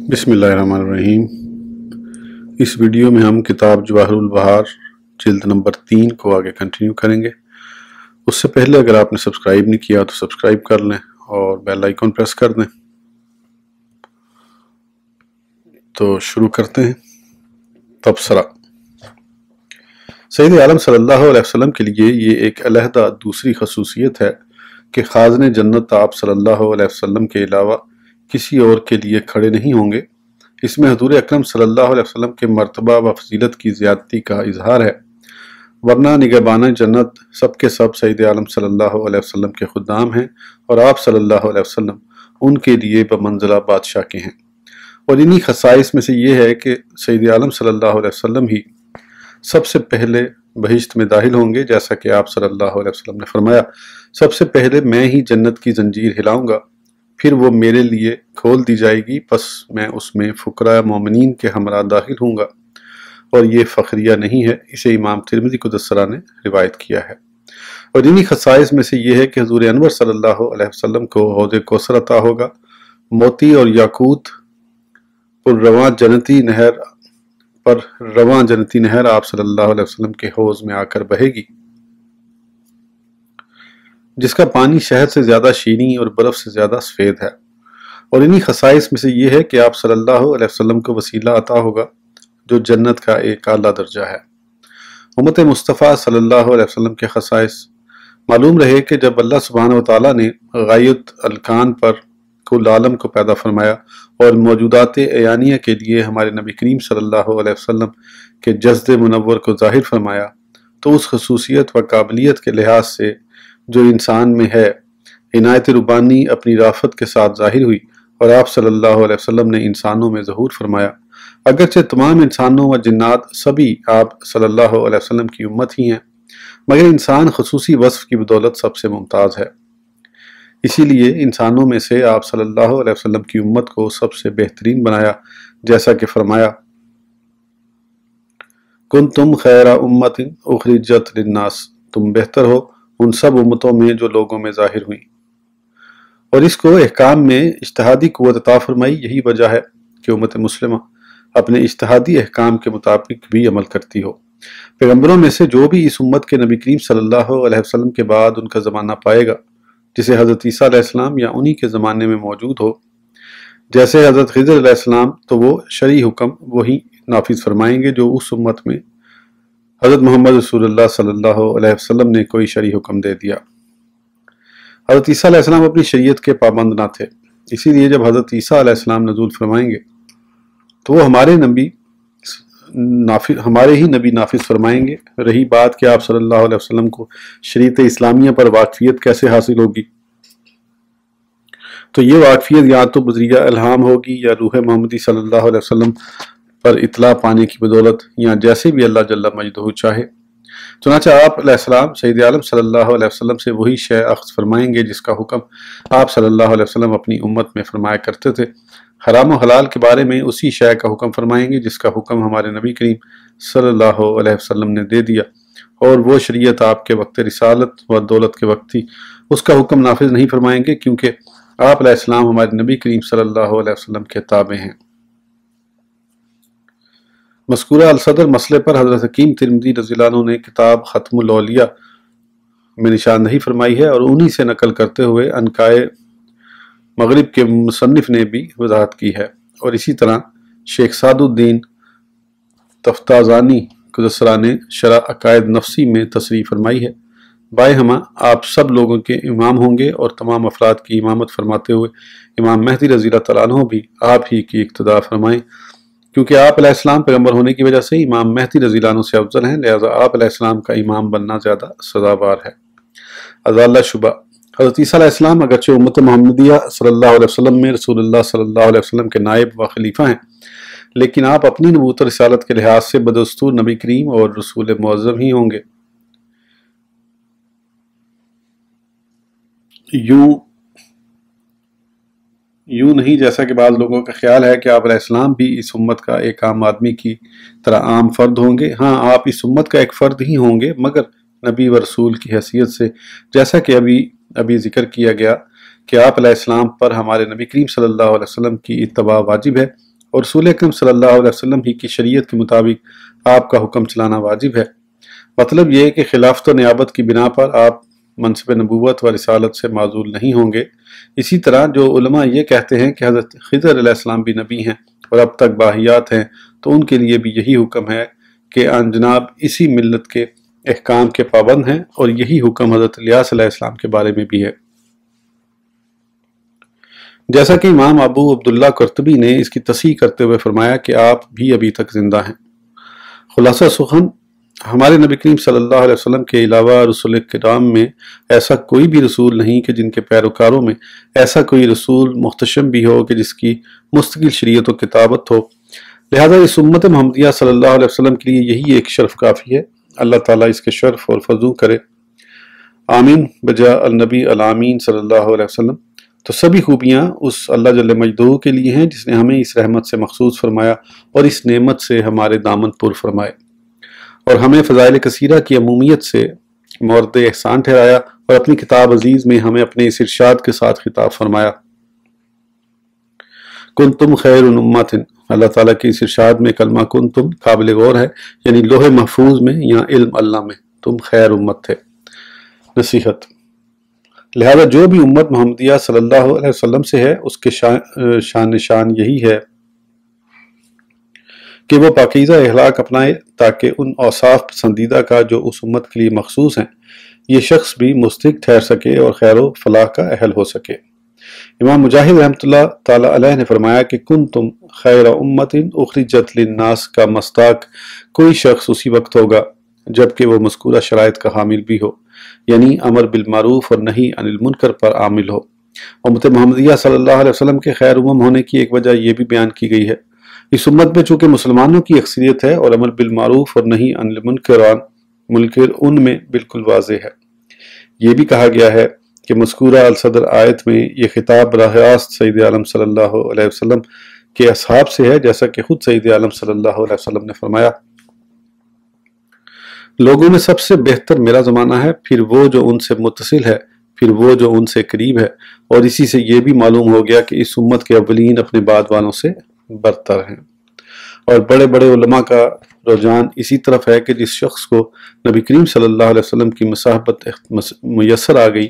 بسم اللہ الرحمن الرحیم۔ اس ویڈیو میں ہم کتاب جواہر البحار جلد نمبر 3 کو آگے کنٹینیو کریں گے۔ اس سے پہلے اگر آپ نے سبسکرائب نہیں کیا تو سبسکرائب کر لیں اور بیل آئیکن پریس کر دیں۔ تو شروع کرتے ہیں۔ تبصرہ۔ سید عالم صلی اللہ علیہ وسلم کے لیے یہ ایک علیحدہ دوسری خصوصیت ہے کہ خازن جنت آپ صلی اللہ علیہ وسلم کے علاوہ کسی اور کے لیے کھڑے نہیں ہوں گے۔ اس میں حضور اکرم صلی اللہ علیہ وسلم کے مرتبہ و فضیلت کی زیادتی کا اظہار ہے، ورنہ نگہبانِ جنت سب کے سب سید عالم صلی اللہ علیہ وسلم کے خدام ہیں اور آپ صلی اللہ علیہ وسلم ان کے لیے بمنزلہ بادشاہ کے ہیں۔ اور انہی خصائص میں سے یہ ہے کہ سید عالم صلی اللہ علیہ وسلم ہی سب سے پہلے بہشت میں داخل ہوں گے، جیسا کہ آپ صلی اللہ علیہ وسلم نے فرمایا، سب سے پہلے میں ہی جنت کی زنجیر ہلاؤں گا، پھر وہ میرے لیے کھول دی جائے گی، پس میں اس میں فقراء مومنین کے ہمراہ داخل ہوں گا۔ اور یہ فخریہ نہیں ہے، اسے امام ترمذی قدس سرہ نے روایت کیا ہے۔ اور انہی خصائص میں سے یہ ہے کہ حضور انور صلی اللہ علیہ وسلم کو حوض کوثر عطا ہوگا، موتی اور یاقوت پر رواں جنتی نہر آپ صلی اللہ علیہ وسلم کے حوض میں آ کر بہے گی، جس کا پانی شہد سے زیادہ شیریں اور برف سے زیادہ سفید ہے۔ اور انہی خصائص میں سے یہ ہے کہ آپ صلی اللہ علیہ وسلم کو وسیلہ عطا ہوگا جو جنت کا ایک اعلیٰ درجہ ہے۔ امت مصطفیٰ صلی اللہ علیہ وسلم کے خصائص معلوم رہے کہ جب اللہ سبحانہ وتعالیٰ نے غایت الکان پر کل عالم کو پیدا فرمایا اور موجودات عیانیہ کے لیے ہمارے نبی کریم صلی اللہ علیہ وسلم کے جسد منور کو ظاہر فرمایا، تو اس خصوصیت و قابلیت کے لحاظ سے جو انسان میں ہے، عنایت ربانی اپنی رافت کے ساتھ ظاہر ہوئی اور آپ صلی اللہ علیہ وسلم نے انسانوں میں ظہور فرمایا۔ اگرچہ تمام انسانوں و جنات سبھی آپ صلی اللہ علیہ وسلم کی امت ہی ہیں، مگر انسان خصوصی وصف کی بدولت سب سے ممتاز ہے۔ اسی لیے انسانوں میں سے آپ صلی اللہ علیہ وسلم کی امت کو سب سے بہترین بنایا، جیسا کہ فرمایا، کنتم خیر امت اخرجت للناس، تم بہتر ہو ان سب امتوں میں جو لوگوں میں ظاہر ہوئیں۔ اور اس کو احکام میں اجتہادی قوت عطا فرمائی، یہی وجہ ہے کہ امت مسلمہ اپنے اجتہادی احکام کے مطابق بھی عمل کرتی ہو۔ پیغمبروں میں سے جو بھی اس امت کے نبی کریم صلی اللہ علیہ وسلم کے بعد ان کا زمانہ پائے گا، جسے حضرت عیسیٰ علیہ السلام یا انہی کے زمانے میں موجود ہو، جیسے حضرت خضر علیہ السلام، تو وہ شرعی حکم وہی نافذ فرمائیں گے جو اس امت میں حضرت محمد رسول اللہ صلی اللہ علیہ وسلم نے کوئی شرعی حکم دے دیا۔ حضرت عیسیٰ علیہ السلام اپنی شریعت کے پابند نہ تھے، اسی لیے جب حضرت عیسیٰ علیہ السلام نزول فرمائیں گے تو وہ ہمارے ہی نبی نافذ فرمائیں گے۔ رہی بات کہ آپ صلی اللہ علیہ وسلم کو شریعت اسلامیہ پر واقفیت کیسے حاصل ہوگی، تو یہ واقفیت یا تو بذریعہ الہام ہوگی یا روح محمدی صلی اللہ علیہ وسلم پر اطلاع پانے کی بدولت، یا جیسے بھی اللہ جل مجدہ چاہے۔ چنانچہ آپ علیہ السلام سید عالم صلی اللہ علیہ وسلم سے وہی شے اخذ فرمائیں گے جس کا حکم آپ صلی اللہ علیہ وسلم اپنی امت میں فرمایا کرتے تھے۔ حرام و حلال کے بارے میں اسی شے کا حکم فرمائیں گے جس کا حکم ہمارے نبی کریم صلی اللہ علیہ وسلم نے دے دیا، اور وہ شریعت آپ کے وقت رسالت و دولت کے وقت تھی، اس کا حکم نافذ نہیں فرمائیں گے، کیونکہ آپ علیہ السلام ہمارے نبی کریم صلی اللہ علیہ وسلم کے تابع ہیں۔ مذکورہ الصدر مسئلے پر حضرت حکیم ترمذی رضی اللہ عنہ نے کتاب ختم الاولیاء میں نشاندہی فرمائی ہے، اور انہی سے نقل کرتے ہوئے عنقائے مغرب کے مصنف نے بھی وضاحت کی ہے، اور اسی طرح شیخ سعد الدین تفتازانی قدس سرہ نے شرح عقائد نفسی میں تصریح فرمائی ہے، بائے ہمہ آپ سب لوگوں کے امام ہوں گے، اور تمام افراد کی امامت فرماتے ہوئے امام مہدی رضی اللہ تعالیٰ عنہ بھی آپ ہی کی اقتداء فرمائیں، کیونکہ آپ علیہ السلام پیغمبر ہونے کی وجہ سے امام مہدی رضی اللہ عنہ سے افضل ہیں، لہذا آپ علیہ السلام کا امام بننا زیادہ سزاوار ہے۔ ازالہ شبہ۔ حضرت عیسیٰ علیہ السلام اگرچہ امت محمدیہ صلی اللہ علیہ وسلم میں رسول اللہ صلی اللہ علیہ وسلم کے نائب و خلیفہ ہیں، لیکن آپ اپنی نبوت و رسالت کے لحاظ سے بدستور نبی کریم اور رسول معظم ہی ہوں گے۔ یوں نہیں جیسا کہ بعض لوگوں کا خیال ہے کہ آپ علیہ السلام بھی اس امت کا ایک عام آدمی کی طرح عام فرد ہوں گے۔ ہاں، آپ اس امت کا ایک فرد ہی ہوں گے، مگر نبی و رسول کی حیثیت سے، جیسا کہ ابھی ذکر کیا گیا کہ آپ علیہ السلام پر ہمارے نبی کریم صلی اللہ علیہ وسلم کی اتباع واجب ہے، اور رسول اکرم صلی اللہ علیہ وسلم ہی کی شریعت کے مطابق آپ کا حکم چلانا واجب ہے۔ مطلب یہ ہے کہ خلافت و نیابت کی بنا پر آپ منصب نبوت و رسالت سے معزول نہیں ہوں گے۔ اسی طرح جو علماء یہ کہتے ہیں کہ حضرت خضر علیہ السلام بھی نبی ہیں اور اب تک باحیات ہیں، تو ان کے لیے بھی یہی حکم ہے کہ آن جناب اسی ملت کے احکام کے پابند ہیں، اور یہی حکم حضرت الیاس علیہ السلام کے بارے میں بھی ہے۔ جیسا کہ امام ابو عبداللہ قرطبی نے اس کی تصحیح کرتے ہوئے فرمایا کہ آپ بھی ابھی تک زندہ ہیں۔ خلاصہ سخن، ہمارے نبی کریم صلی اللہ علیہ وسلم کے علاوہ رسول کرام میں ایسا کوئی بھی رسول نہیں کہ جن کے پیروکاروں میں ایسا کوئی رسول محتشم بھی ہو کہ جس کی مستقل شریعت و کتابت ہو۔ لہذا اس امت محمدیہ صلی اللہ علیہ وسلم کے لیے یہی ایک شرف کافی ہے۔ اللہ تعالیٰ اس کے شرف اور فضو کرے، آمین بجا النبی الامین صلی اللہ علیہ وسلم۔ تو سبھی خوبیاں اس اللہ جل مجدہ کے لیے ہیں جس نے ہمیں اس رحمت سے مخصوص فرمایا اور اس نعمت سے ہمارے دامن پر فرمائے، اور ہمیں فضائل کثیرہ کی عمومیت سے مورد احسان ٹھہرایا، اور اپنی کتاب عزیز میں ہمیں اپنے اس ارشاد کے ساتھ خطاب فرمایا، کنتم خیر امت۔ اللہ تعالیٰ کے اس ارشاد میں کلمہ کنتم قابل غور ہے، یعنی لوح محفوظ میں یا علم اللہ میں تم خیر امت تھے۔ نصیحت، لہذا جو بھی امت محمدیہ صلی اللہ علیہ وسلم سے ہے اس کے شان نشان یہی ہے کہ وہ پاکیزہ اخلاق اپنائے، تاکہ ان اوصاف پسندیدہ کا جو اس امت کے لیے مخصوص ہیں یہ شخص بھی مستحق ٹھہر سکے اور خیر و فلاح کا اہل ہو سکے۔ امام مجاہد رحمۃ اللہ تعالی علیہ نے فرمایا کہ کنتم خیر امت اخرجت للناس کا مصداق کوئی شخص اسی وقت ہوگا جبکہ وہ مذکورہ شرائط کا حامل بھی ہو، یعنی امر بالمعروف اور نہی عن المنکر پر عامل ہو۔ امت محمدیہ صلی اللہ علیہ وسلم کے خیر امم ہونے کی ایک وجہ یہ بھی بیان کی گئی ہے، اس امت میں چونکہ مسلمانوں کی اکثریت ہے اور امر بالمعروف اور نہی عن المنکر ان میں بالکل واضح ہے۔ یہ بھی کہا گیا ہے کہ مذکورہ الصدر آیت میں یہ خطاب براہ راست سید عالم صلی اللہ علیہ وسلم کے اصحاب سے ہے، جیسا کہ خود سید عالم صلی اللہ علیہ وسلم نے فرمایا، لوگوں میں سب سے بہتر میرا زمانہ ہے، پھر وہ جو ان سے متصل ہے، پھر وہ جو ان سے قریب ہے، اور اسی سے یہ بھی معلوم ہو گیا کہ اس امت کے اولین اپنے بعد والوں سے برتر ہیں۔ اور بڑے بڑے علماء کا رجحان اسی طرف ہے کہ جس شخص کو نبی کریم صلی اللہ علیہ وسلم کی مصاحبت میسر آ گئی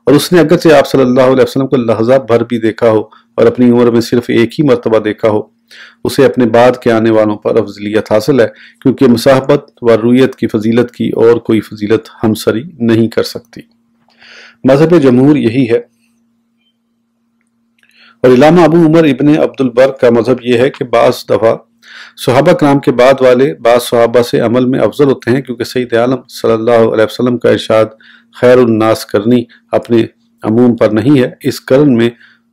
اور اس نے اگرچہ آپ صلی اللہ علیہ وسلم کو لحظہ بھر بھی دیکھا ہو اور اپنی عمر میں صرف ایک ہی مرتبہ دیکھا ہو، اسے اپنے بعد کے آنے والوں پر افضلیت حاصل ہے، کیونکہ مصاحبت و رویت کی فضیلت کی اور کوئی فضیلت ہمسری نہیں کر سکتی۔ مذہب جمہور یہی ہے، اور علامہ ابو عمر ابن عبد البر کا مذہب یہ ہے کہ بعض دفعہ صحابہ کرام کے بعد والے بعض صحابہ سے عمل میں افضل ہوتے ہیں، کیونکہ سید عالم صلی اللہ علیہ وسلم کا ارشاد خیر الناس کرنی اپنے عموم پر نہیں ہے، اس کرن میں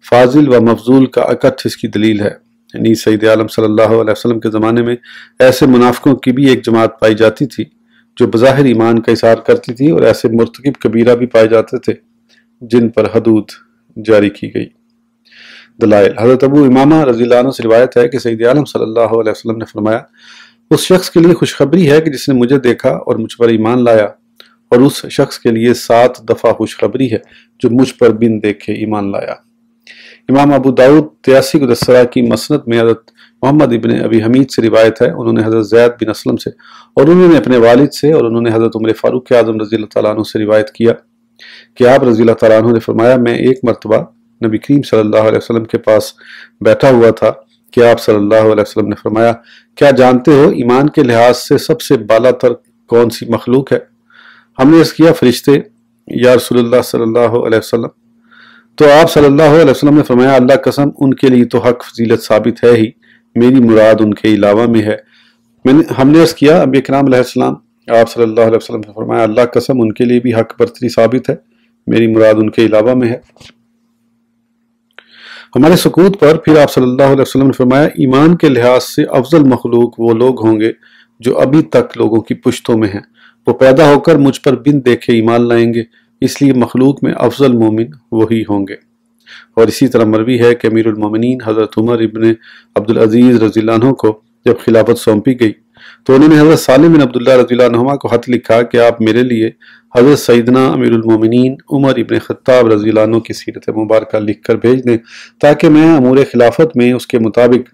فاضل و مفضول کا اکٹھ اس کی دلیل ہے۔ یعنی سید عالم صلی اللہ علیہ وسلم کے زمانے میں ایسے منافقوں کی بھی ایک جماعت پائی جاتی تھی جو بظاہر ایمان کا اظہار کرتی تھی، اور ایسے مرتکب کبیرہ بھی پائے جاتے تھے جن پر حدود جاری کی گئی۔ دلائل، حضرت ابو امامہ رضی اللہ عنہ سے روایت ہے کہ سید عالم صلی اللہ علیہ وسلم نے فرمایا، اس شخص کے لیے خوشخبری ہے کہ جس نے مجھے دیکھا اور مجھ پر ایمان لایا، اور اس شخص کے لیے 7 دفعہ خوشخبری ہے جو مجھ پر بن دیکھے ایمان لایا۔ امام ابو داؤد 83 گدسرہ کی مسند میں حضرت محمد ابن ابی حمید سے روایت ہے، انہوں نے حضرت زید بن اسلم سے، اور انہوں نے اپنے والد سے، اور انہوں نے حضرت عمر فاروق اعظم رضی اللہ تعالیٰ عنہ سے روایت کیا کہ آپ رضی اللہ تعالیٰ عنہ نے فرمایا، میں ایک مرتبہ نبی کریم صلی اللہ علیہ وسلم کے پاس بیٹھا ہوا تھا کہ آپ صلی اللہ علیہ وسلم نے فرمایا، کیا جانتے ہو ایمان کے لحاظ سے سب سے بالا تر کون سی مخلوق ہے؟ ہم نے عرض کیا، فرشتے یا رسول اللہ صلی اللہ علیہ وسلم؟ تو آپ صلی اللہ علیہ وسلم نے فرمایا، اللہ قسم ان کے لیے تو حق فضیلت ثابت ہے ہی، میری مراد ان کے علاوہ میں ہے۔ ہم نے عرض کیا، انبیاء کرام علیہ السلام؟ آپ صلی اللہ علیہ وسلم نے فرمایا، اللہ قسم ان کے لیے بھی حق برتری ثابت ہے، میری مراد ان کے علاوہ میں ہے۔ ہمارے سکوت پر پھر آپ صلی اللہ علیہ وسلم نے فرمایا، ایمان کے لحاظ سے افضل مخلوق وہ لوگ ہوں گے جو ابھی تک لوگوں کی پشتوں میں ہیں، وہ پیدا ہو کر مجھ پر بن دیکھے ایمان لائیں گے، اس لیے مخلوق میں افضل مومن وہی ہوں گے۔ اور اسی طرح مروی ہے کہ امیر المومنین حضرت عمر ابن عبدالعزیز رضی اللہ عنہ کو جب خلافت سونپی گئی تو انہوں نے حضرت سالم بن عبداللہ رضی اللہ عنہما کو خط لکھا کہ آپ میرے لیے حضرت سیدنا امیر المومنین عمر ابن خطاب رضی اللہ عنہ کی سیرت مبارکہ لکھ کر بھیج دیں، تاکہ میں امور خلافت میں اس کے مطابق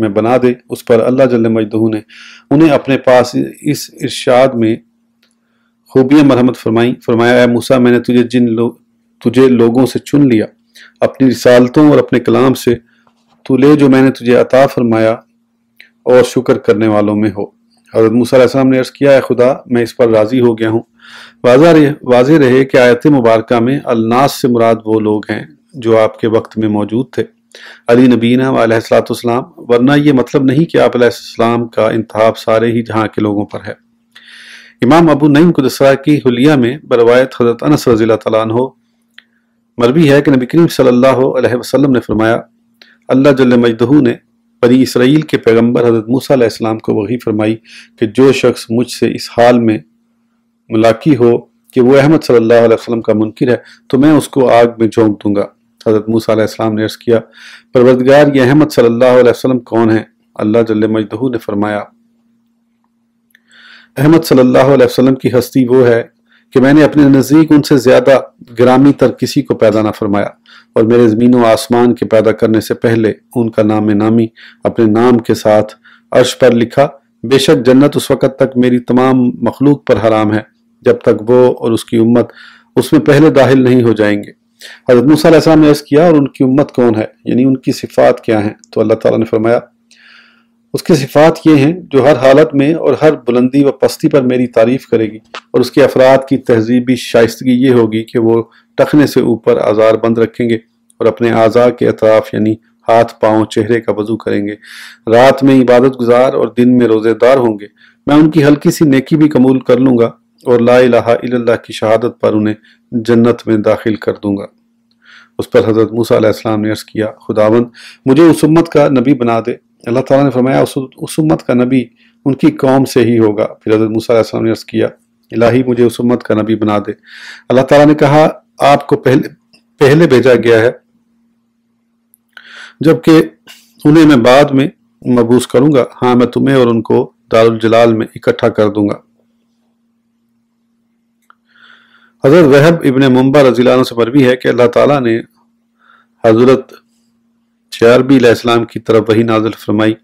میں بنا دے۔ اس پر اللہ جل مجدہ نے انہیں اپنے پاس اس ارشاد میں خوبیاں مرحمت فرمایا اے موسیٰ میں نے تجھے لوگوں سے چن لیا، اپنی رسالتوں اور اپنے کلام سے تو لے جو میں نے تجھے عطا فرمایا اور شکر کرنے والوں میں ہو۔ حضرت موسیٰ علیہ السلام نے عرض کیا اے خدا میں اس پر راضی ہو گیا ہوں۔ واضح رہے کہ آیت مبارکہ میں الناس سے مراد وہ لوگ ہیں جو آپ کے وقت میں موجود تھے، علی نبینا علیہ السلام، ورنہ یہ مطلب نہیں کہ آپ علیہ السلام کا انتخاب سارے ہی جہاں کے لوگوں پر ہے۔ امام ابو نعیم قدس کی حلیہ میں بروایت حضرت انس رضی اللہ تعالیٰ عنہ مروی ہے کہ نبی کریم صلی اللہ علیہ وسلم نے فرمایا اللہ جل مجدہ نے بنی اسرائیل کے پیغمبر حضرت موسیٰ علیہ السلام کو وحی فرمائی کہ جو شخص مجھ سے اس حال میں ملاقی ہو کہ وہ احمد صلی اللہ علیہ وسلم کا منکر ہے تو میں اس کو آگ میں جھونک دوں گا۔ حضرت موسیٰ علیہ السلام نے عرض کیا پروردگار یہ احمد صلی اللہ علیہ وسلم کون ہے؟ اللہ جل مجدہ نے فرمایا احمد صلی اللہ علیہ وسلم کی ہستی وہ ہے کہ میں نے اپنے نزدیک ان سے زیادہ گرامی تر کسی کو پیدا نہ فرمایا، اور میرے زمین و آسمان کے پیدا کرنے سے پہلے ان کا نام نامی اپنے نام کے ساتھ عرش پر لکھا۔ بے شک جنت اس وقت تک میری تمام مخلوق پر حرام ہے جب تک وہ اور اس کی امت اس میں پہلے داخل نہیں ہو جائیں گے۔ حضرت موسیٰ علیہ السلام نے عرض کیا اور ان کی امت کون ہے، یعنی ان کی صفات کیا ہیں؟ تو اللہ تعالیٰ نے فرمایا اس کی صفات یہ ہیں جو ہر حالت میں اور ہر بلندی و پستی پر میری تعریف کرے گی، اور اس کے افراد کی تہذیبی شائستگی یہ ہوگی کہ وہ ٹخنے سے اوپر آزار بند رکھیں گے اور اپنے اعضاء کے اطراف یعنی ہاتھ پاؤں چہرے کا وضو کریں گے، رات میں عبادت گزار اور دن میں روزے دار ہوں گے۔ میں ان کی ہلکی سی نیکی بھی قبول کر لوں گا اور لا الہ الا اللہ کی شہادت پر انہیں جنت میں داخل کر دوں گا۔ اس پر حضرت موسیٰ علیہ السلام نے عرض کیا خداوند مجھے اس امت کا نبی بنا دے۔ اللہ تعالیٰ نے فرمایا اس امت کا نبی ان کی قوم سے ہی ہوگا۔ پھر حضرت موسیٰ علیہ السلام نے عرض کیا الہی مجھے اس امت کا نبی بنا دے۔ اللہ تعالیٰ نے کہا آپ کو پہلے بھیجا گیا ہے جبکہ انہیں میں بعد میں مبعوث کروں گا، ہاں میں تمہیں اور ان کو دارالجلال میں اکٹھا کر دوں گا۔ حضرت وہب ابن منبع رضی اللہ عنہ سے مروی ہے کہ اللہ تعالیٰ نے حضرت شعربی علیہ السلام کی طرف وحی نازل فرمائی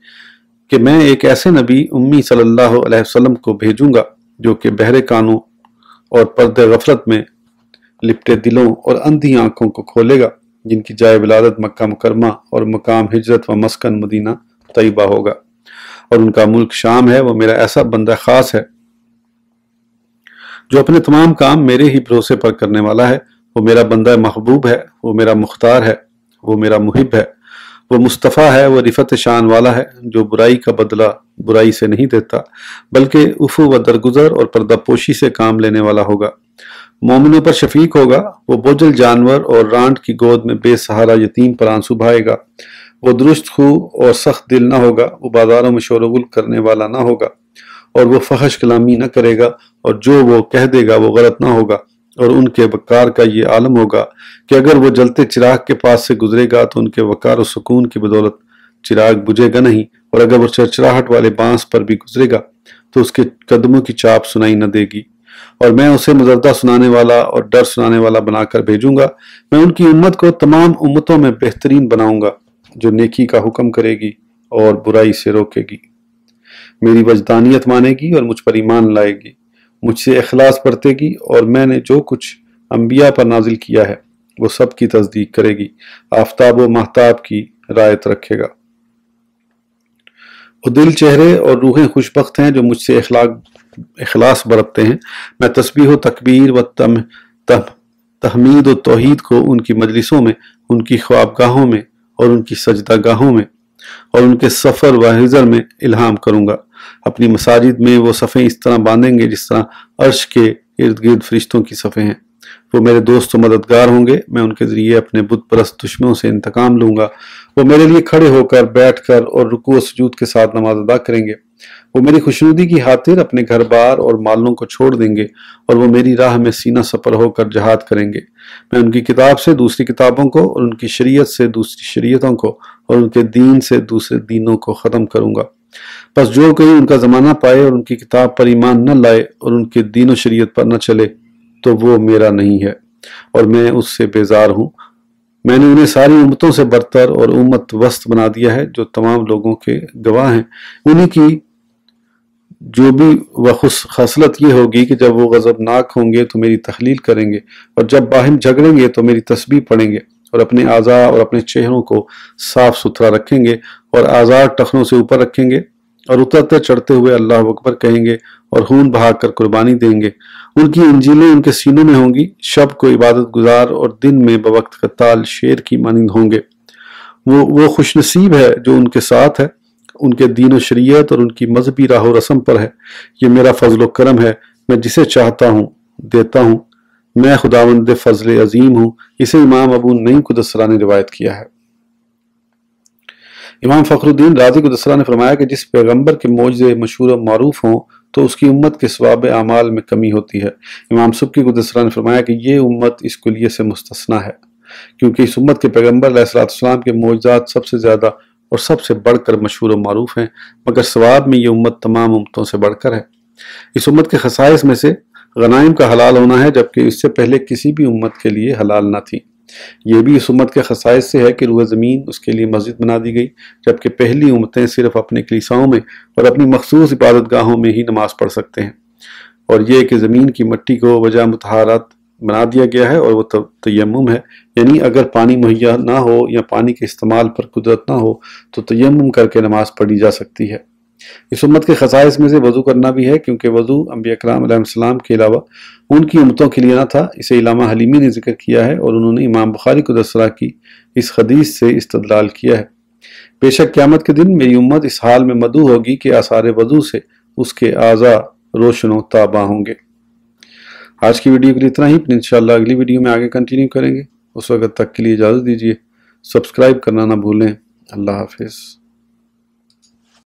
کہ میں ایک ایسے نبی امی صلی اللہ علیہ وسلم کو بھیجوں گا جو کہ بہرے کانوں اور پردے غفلت میں لپٹے دلوں اور اندھی آنکھوں کو کھولے گا، جن کی جائے ولادت مکہ مکرمہ اور مقام ہجرت و مسکن مدینہ طیبہ ہوگا، اور ان کا ملک شام ہے۔ وہ میرا ایسا بندہ خاص ہے جو اپنے تمام کام میرے ہی بھروسے پر کرنے والا ہے۔ وہ میرا بندہ محبوب ہے، وہ میرا مختار ہے، وہ میرا محب ہے، وہ مصطفیٰ ہے، وہ رفت شان والا ہے جو برائی کا بدلہ برائی سے نہیں دیتا بلکہ عفو و درگزر اور پردہ پوشی سے کام لینے والا ہوگا۔ مومنوں پر شفیق ہوگا، وہ بوجھل جانور اور رانٹ کی گود میں بے سہارا یتیم پر آنسو بہائے گا۔ وہ درست خو اور سخت دل نہ ہوگا، وہ بازاروں میں شور و غل کرنے والا نہ ہوگا، اور وہ فحش کلامی نہ کرے گا، اور جو وہ کہہ دے گا وہ غلط نہ ہوگا۔ اور ان کے وقار کا یہ عالم ہوگا کہ اگر وہ جلتے چراغ کے پاس سے گزرے گا تو ان کے وقار و سکون کی بدولت چراغ بجھے گا نہیں، اور اگر وہ چرچراہٹ والے بانس پر بھی گزرے گا تو اس کے قدموں کی چاپ سنائی نہ دے گی۔ اور میں اسے مزردہ سنانے والا اور ڈر سنانے والا بنا کر بھیجوں گا۔ میں ان کی امت کو تمام امتوں میں بہترین بناؤں گا جو نیکی کا حکم کرے گی اور برائی سے روکے گی، میری وجدانیت مانے گی اور مجھ پر ایمان لائے گی، مجھ سے اخلاص برتے گی، اور میں نے جو کچھ انبیاء پر نازل کیا ہے وہ سب کی تصدیق کرے گی، آفتاب و مہتاب کی رعایت رکھے گا۔ وہ دل چہرے اور روحیں خوشبخت ہیں جو مجھ سے اخلاص برتتے ہیں۔ میں تسبیح و تکبیر و تحمید و توحید کو ان کی مجلسوں میں، ان کی خوابگاہوں میں اور ان کی سجدہ گاہوں میں اور ان کے سفر و حضر میں الہام کروں گا۔ اپنی مساجد میں وہ صفیں اس طرح باندھیں گے جس طرح عرش کے ارد گرد فرشتوں کی صفیں ہیں۔ وہ میرے دوست و مددگار ہوں گے، میں ان کے ذریعے اپنے بت پرست دشمنوں سے انتقام لوں گا۔ وہ میرے لیے کھڑے ہو کر، بیٹھ کر اور رکوع و سجود کے ساتھ نماز ادا کریں گے۔ وہ میری خوشنودی کی خاطر اپنے گھر بار اور مالوں کو چھوڑ دیں گے، اور وہ میری راہ میں سینہ سپر ہو کر جہاد کریں گے۔ میں ان کی کتاب سے دوسری کتابوں کو اور ان کی شریعت سے دوسری شریعتوں کو اور ان کے دین سے دوسرے دینوں کو ختم کروں گا۔ پس جو کوئی ان کا زمانہ پائے اور ان کی کتاب پر ایمان نہ لائے اور ان کے دین و شریعت پر نہ چلے تو وہ میرا نہیں ہے، اور میں اس سے بیزار ہوں۔ میں نے انہیں ساری امتوں سے برتر اور امت وسط بنا دیا ہے جو تمام لوگوں کے گواہ ہیں۔ انہی کی جو بھی خصلت یہ ہوگی کہ جب وہ غضبناک ہوں گے تو میری تحلیل کریں گے، اور جب باہم جھگڑیں گے تو میری تسبیح پڑھیں گے، اور اپنے اعضاء اور اپنے چہروں کو صاف ستھرا رکھیں گے، اور اعضاء ٹخنوں سے اوپر رکھیں گے، اور اترتے چڑھتے ہوئے اللہ اکبر کہیں گے، اور خون بہا کر قربانی دیں گے۔ ان کی انجیلیں ان کے سینوں میں ہوں گی، شب کو عبادت گزار اور دن میں بوقت قتال شیر کی مانند ہوں گے۔ وہ خوش نصیب ہے جو ان کے ساتھ ہے، ان کے دین و شریعت اور ان کی مذہبی راہ و رسم پر ہے۔ یہ میرا فضل و کرم ہے، میں جسے چاہتا ہوں دیتا ہوں، میں خداوند فضل عظیم ہوں۔ اسے امام ابو نعیم قدس سرہ نے روایت کیا ہے۔ امام فخر الدین رازی قدس سرہ نے فرمایا کہ جس پیغمبر کے معجزے مشہور و معروف ہوں تو اس کی امت کے ثواب اعمال میں کمی ہوتی ہے۔ امام سبکی قدس سرہ نے فرمایا کہ یہ امت اس کلیے سے مستثنیٰ ہے، کیونکہ اس امت کے پیغمبر علیہ السلام کے معجزات سب سے زیادہ اور سب سے بڑھ کر مشہور و معروف ہیں، مگر ثواب میں یہ امت تمام امتوں سے بڑھ کر ہے۔ اس امت کے خصائص میں سے غنائم کا حلال ہونا ہے، جبکہ اس سے پہلے کسی بھی امت کے لیے حلال نہ تھی۔ یہ بھی اس امت کے خصائص سے ہے کہ روئے زمین اس کے لیے مسجد بنا دی گئی، جبکہ پہلی امتیں صرف اپنے کلیساؤں میں اور اپنی مخصوص عبادت گاہوں میں ہی نماز پڑھ سکتے ہیں۔ اور یہ کہ زمین کی مٹی کو وجہ مطہرات بنا دیا گیا ہے، اور وہ تیمم ہے، یعنی اگر پانی مہیا نہ ہو یا پانی کے استعمال پر قدرت نہ ہو تو تیمم کر کے نماز پڑھی جا سکتی ہے۔ اس امت کے خصائص میں سے وضو کرنا بھی ہے، کیونکہ وضو انبیاء کرام علیہ السلام کے علاوہ ان کی امتوں کے لیے نہ تھا۔ اسے علامہ حلیمی نے ذکر کیا ہے، اور انہوں نے امام بخاری قدس سرہ کی اس حدیث سے استدلال کیا ہے۔ بے شک قیامت کے دن میری امت اس حال میں مدعو ہوگی کہ آثار وضو سے اس کے اعضاء روشن و تاباں ہوں گے۔ آج کی ویڈیو کے لیے اتنا ہی، پھر انشاءاللہ اگلی ویڈیو میں آگے کنٹینیو کریں گے۔ اس وقت تک کے لیے اجازت دیجیے، سبسکرائب کرنا نہ بھولیں۔ اللہ حافظ۔